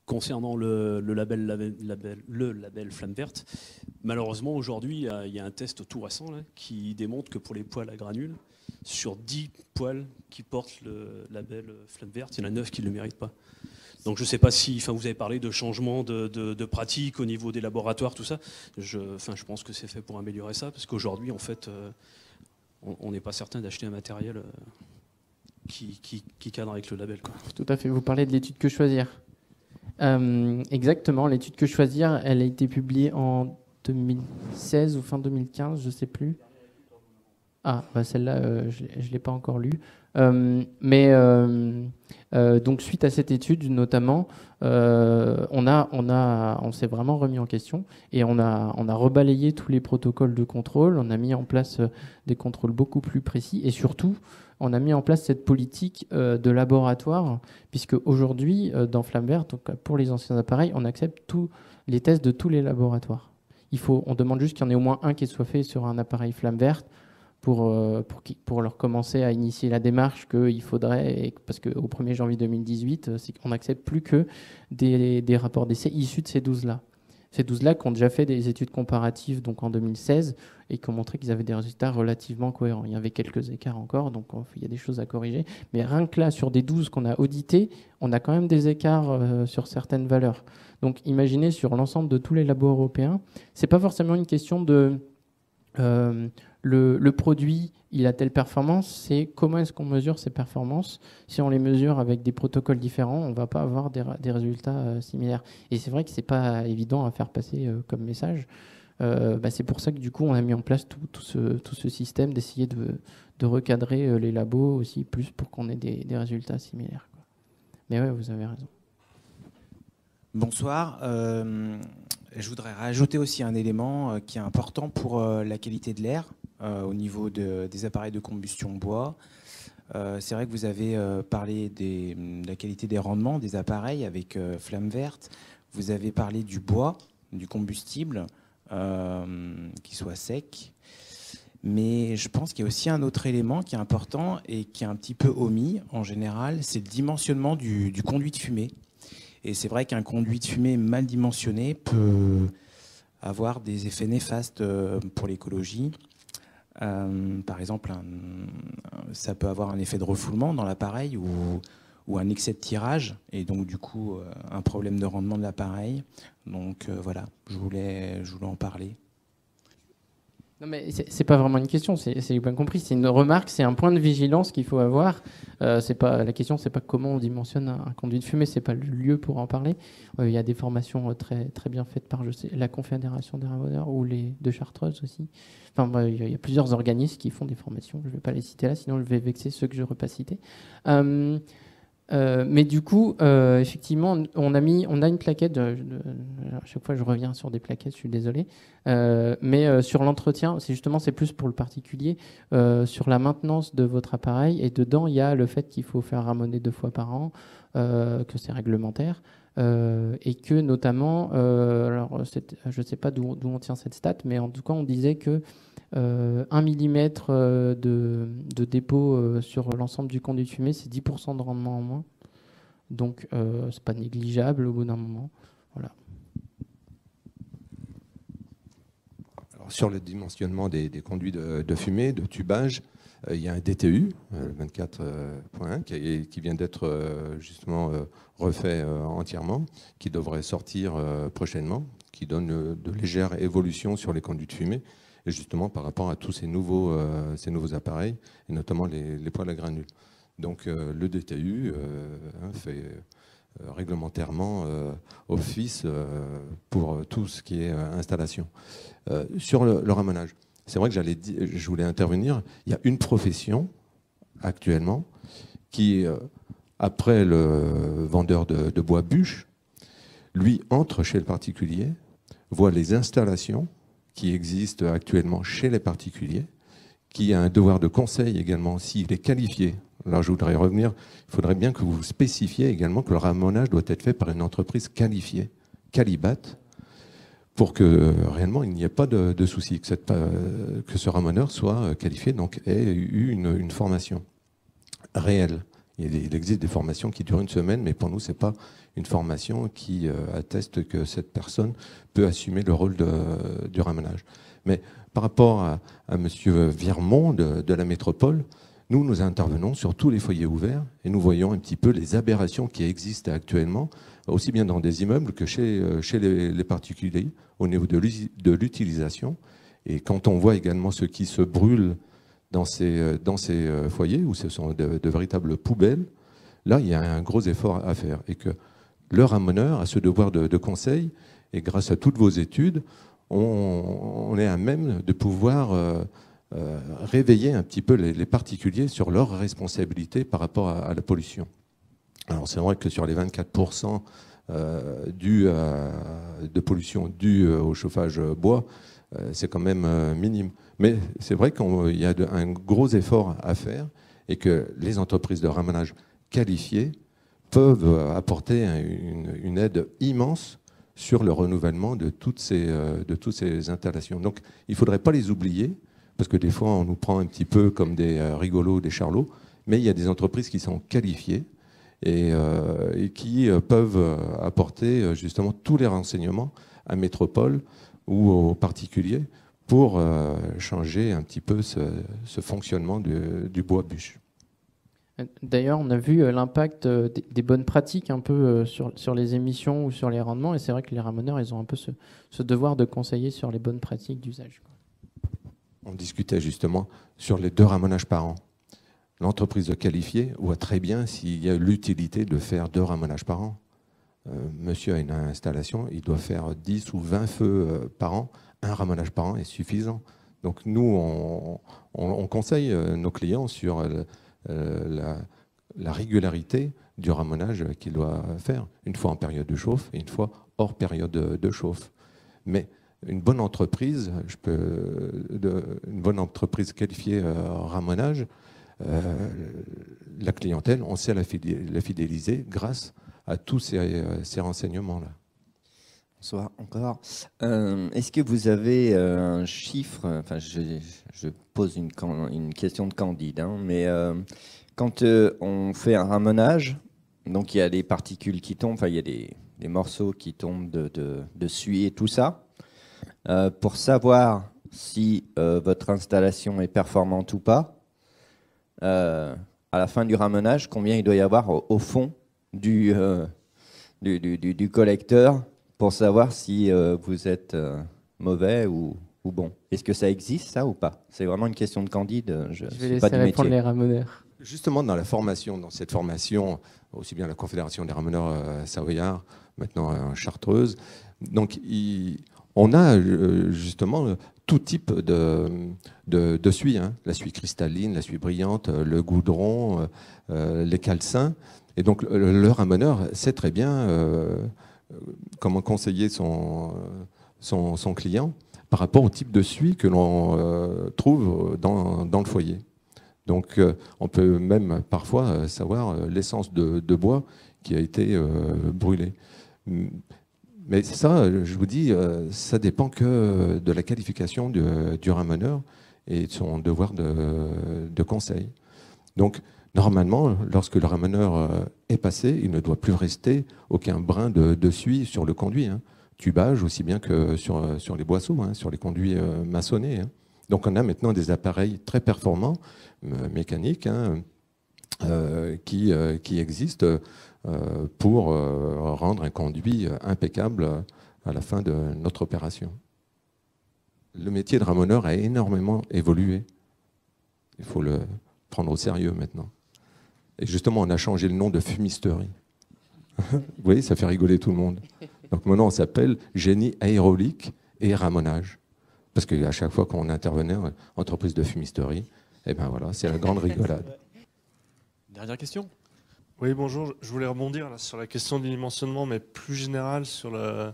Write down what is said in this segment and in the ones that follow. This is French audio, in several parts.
concernant le label Flamme Verte, malheureusement aujourd'hui il y a un test tout récent là, qui démontre que pour les poêles à granules, sur 10 poêles qui portent le label Flamme Verte, il y en a 9 qui ne le méritent pas. Donc je ne sais pas si, vous avez parlé de changement de pratique au niveau des laboratoires, tout ça. Je pense que c'est fait pour améliorer ça, parce qu'aujourd'hui, en fait, on n'est pas certain d'acheter un matériel qui cadre avec le label, quoi. Tout à fait. Vous parlez de l'étude Que Choisir. Exactement. L'étude Que Choisir, elle a été publiée en 2016 ou fin 2015, je ne sais plus. Ah, bah celle-là, je ne l'ai pas encore lue. Donc, suite à cette étude, notamment, on s'est vraiment remis en question et on a rebalayé tous les protocoles de contrôle. On a mis en place des contrôles beaucoup plus précis et surtout, on a mis en place cette politique de laboratoire, puisque aujourd'hui, dans Flamme Verte, donc pour les anciens appareils, on accepte tous les tests de tous les laboratoires. On demande juste qu'il y en ait au moins un qui soit fait sur un appareil Flamme Verte, pour leur commencer à initier la démarche qu'il faudrait, parce qu'au 1er janvier 2018, on n'accepte plus que des rapports d'essai issus de ces 12-là. Ces 12-là qui ont déjà fait des études comparatives donc en 2016 et qui ont montré qu'ils avaient des résultats relativement cohérents. Il y avait quelques écarts encore, donc il y a des choses à corriger. Mais rien que là, sur des 12 qu'on a audités, on a quand même des écarts sur certaines valeurs. Donc imaginez sur l'ensemble de tous les labos européens, ce n'est pas forcément une question de... Le produit, il a telle performance, c'est comment est-ce qu'on mesure ces performances. Si on les mesure avec des protocoles différents, on ne va pas avoir des résultats similaires. Et c'est vrai que ce n'est pas évident à faire passer comme message. C'est pour ça que du coup, on a mis en place tout ce système d'essayer de recadrer les labos aussi plus pour qu'on ait des résultats similaires, quoi. Mais ouais, vous avez raison. Bonsoir. Je voudrais rajouter aussi un élément qui est important pour la qualité de l'air au niveau des appareils de combustion bois. C'est vrai que vous avez parlé de la qualité des rendements des appareils avec Flamme Verte. Vous avez parlé du bois, du combustible, qui soit sec. Mais je pense qu'il y a aussi un autre élément qui est important et qui est un petit peu omis en général, c'est le dimensionnement du conduit de fumée. Et c'est vrai qu'un conduit de fumée mal dimensionné peut avoir des effets néfastes pour l'écologie. Par exemple, ça peut avoir un effet de refoulement dans l'appareil ou un excès de tirage, et donc du coup un problème de rendement de l'appareil. Donc voilà, je voulais en parler. Non, mais c'est pas vraiment une question, c'est bien compris, c'est une remarque, c'est un point de vigilance qu'il faut avoir. La question, c'est pas comment on dimensionne un conduit de fumée, c'est pas le lieu pour en parler. Il y a des formations très, très bien faites par la Confédération des ramoneurs ou les de Chartreuse aussi. Enfin, il y a plusieurs organismes qui font des formations, je vais pas les citer là, sinon je vais vexer ceux que je n'aurais pas cités. Mais du coup, effectivement, on a une plaquette. À chaque fois, je reviens sur des plaquettes. Je suis désolé. Mais sur l'entretien, c'est plus pour le particulier. Sur la maintenance de votre appareil, et dedans, il y a le fait qu'il faut faire ramoner 2 fois par an, que c'est réglementaire, et que notamment, je ne sais pas d'où on tient cette stat, mais en tout cas, on disait que 1 millimètre de dépôt sur l'ensemble du conduit de fumée, c'est 10% de rendement en moins. Donc, c'est pas négligeable au bout d'un moment. Voilà. Alors, sur le dimensionnement des conduits de fumée, de tubage, il y a un DTU, 24.1, qui vient d'être justement refait entièrement, qui devrait sortir prochainement, qui donne de légères évolutions sur les conduits de fumée. Et justement par rapport à tous ces nouveaux appareils, et notamment les poêles à granules. Donc le DTU fait réglementairement office pour tout ce qui est installation. Sur le ramonage, c'est vrai que je voulais intervenir, il y a une profession actuellement qui, après le vendeur de bois bûche, lui entre chez le particulier, voit les installations qui existe actuellement chez les particuliers, qui a un devoir de conseil également s'il est qualifié. Alors je voudrais revenir, il faudrait bien que vous spécifiez également que le ramonage doit être fait par une entreprise qualifiée, Qualibat, pour que réellement il n'y ait pas de souci, que ce ramoneur soit qualifié, donc ait eu une formation réelle. Il existe des formations qui durent une semaine, mais pour nous, ce n'est pas une formation qui atteste que cette personne peut assumer le rôle du ramenage. Mais par rapport à M. Virmont de la métropole, nous intervenons sur tous les foyers ouverts et nous voyons un petit peu les aberrations qui existent actuellement, aussi bien dans des immeubles que chez les particuliers, au niveau de l'utilisation. Et quand on voit également ce qui se brûle dans ces foyers, où ce sont de véritables poubelles, là, il y a un gros effort à faire. Et que le ramoneur a ce devoir de conseil, et grâce à toutes vos études, on est à même de pouvoir réveiller un petit peu les particuliers sur leurs responsabilités par rapport à la pollution. Alors c'est vrai que sur les 24% de pollution due au chauffage bois, c'est quand même minime. Mais c'est vrai qu'il y a un gros effort à faire et que les entreprises de ramonage qualifiées peuvent apporter une aide immense sur le renouvellement de toutes ces installations. Donc il ne faudrait pas les oublier, parce que des fois on nous prend un petit peu comme des rigolos, des charlots, mais il y a des entreprises qui sont qualifiées et qui peuvent apporter justement tous les renseignements à Métropole ou aux particuliers pour changer un petit peu ce fonctionnement du bois bûche. D'ailleurs, on a vu l'impact des bonnes pratiques un peu sur les émissions ou sur les rendements, et c'est vrai que les ramoneurs, ils ont un peu ce devoir de conseiller sur les bonnes pratiques d'usage. On discutait justement sur les 2 ramonages par an. L'entreprise qualifiée voit très bien s'il y a l'utilité de faire 2 ramonages par an. Monsieur a une installation, il doit faire 10 ou 20 feux par an. Un ramonage par an est suffisant. Donc nous, on conseille nos clients sur la régularité du ramonage qu'il doit faire, une fois en période de chauffe et une fois hors période de chauffe. Mais une bonne entreprise, une bonne entreprise qualifiée ramonage, la clientèle, on sait la fidéliser grâce à tous ces renseignements-là. Bonsoir encore. Est-ce que vous avez un chiffre, enfin je pose une question de candide, hein, mais quand on fait un ramonage, donc il y a des particules qui tombent, enfin il y a des morceaux qui tombent de suie et tout ça, pour savoir si votre installation est performante ou pas, à la fin du ramonage, combien il doit y avoir au fond du collecteur pour savoir si vous êtes mauvais ou bon. Est-ce que ça existe, ça, ou pas? C'est vraiment une question de candide. Je vais laisser répondre les ramoneurs. Justement, dans cette formation, aussi bien la Confédération des ramoneurs savoyards, maintenant Chartreuse, donc on a justement tout type de suie, hein. La suie cristalline, la suie brillante, le goudron, les calcins. Et donc le ramoneur sait très bien comment conseiller son client par rapport au type de suie que l'on trouve dans le foyer. Donc on peut même parfois savoir l'essence de bois qui a été brûlée. Mais ça, je vous dis, ça dépend que de la qualification du ramoneur et de son devoir de conseil. Donc normalement, lorsque le ramoneur est passé, il ne doit plus rester aucun brin de suie sur le conduit, hein. Tubage aussi bien que sur les boisseaux, hein, sur les conduits maçonnés, hein. Donc on a maintenant des appareils très performants, mécaniques, hein, qui existent pour rendre un conduit impeccable à la fin de notre opération. Le métier de ramoneur a énormément évolué. Il faut le prendre au sérieux maintenant. Et justement, on a changé le nom de fumisterie. Vous voyez, ça fait rigoler tout le monde. Donc maintenant, on s'appelle génie aérolique et ramonage. Parce qu'à chaque fois qu'on intervenait en entreprise de fumisterie, eh ben voilà, c'est la grande rigolade. Dernière question. Oui, bonjour. Je voulais rebondir là, sur la question du dimensionnement, mais plus général sur le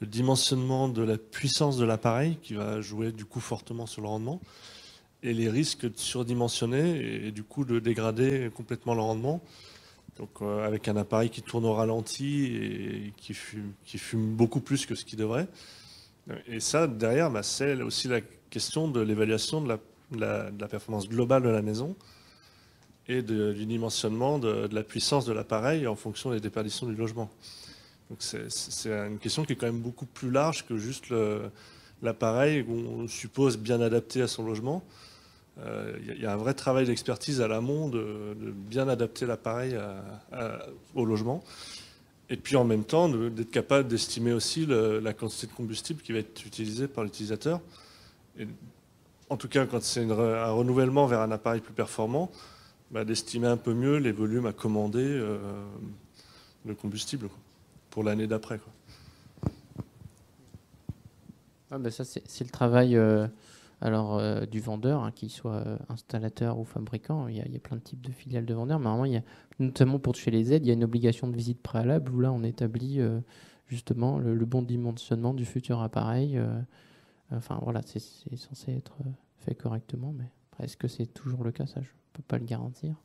dimensionnement de la puissance de l'appareil, qui va jouer du coup fortement sur le rendement, et les risques de surdimensionner et du coup de dégrader complètement le rendement. Donc avec un appareil qui tourne au ralenti et qui fume beaucoup plus que ce qu'il devrait. Et ça, derrière, c'est aussi la question de l'évaluation de la performance globale de la maison. et du dimensionnement de la puissance de l'appareil en fonction des déperditions du logement. Donc c'est une question qui est quand même beaucoup plus large que juste l'appareil qu'on suppose bien adapté à son logement. Il y a un vrai travail d'expertise à l'amont de bien adapter l'appareil au logement. Et puis en même temps, d'être capable d'estimer aussi la quantité de combustible qui va être utilisée par l'utilisateur. En tout cas, quand c'est un renouvellement vers un appareil plus performant, d'estimer un peu mieux les volumes à commander de combustible pour l'année d'après. Ça, c'est le travail du vendeur, hein, qu'il soit installateur ou fabricant. Il y a plein de types de filiales de vendeurs. Mais normalement, notamment pour toucher les aides, il y a une obligation de visite préalable où là, on établit justement le bon dimensionnement du futur appareil. C'est censé être fait correctement. Mais est-ce que c'est toujours le cas? Ça, je ne peux pas le garantir.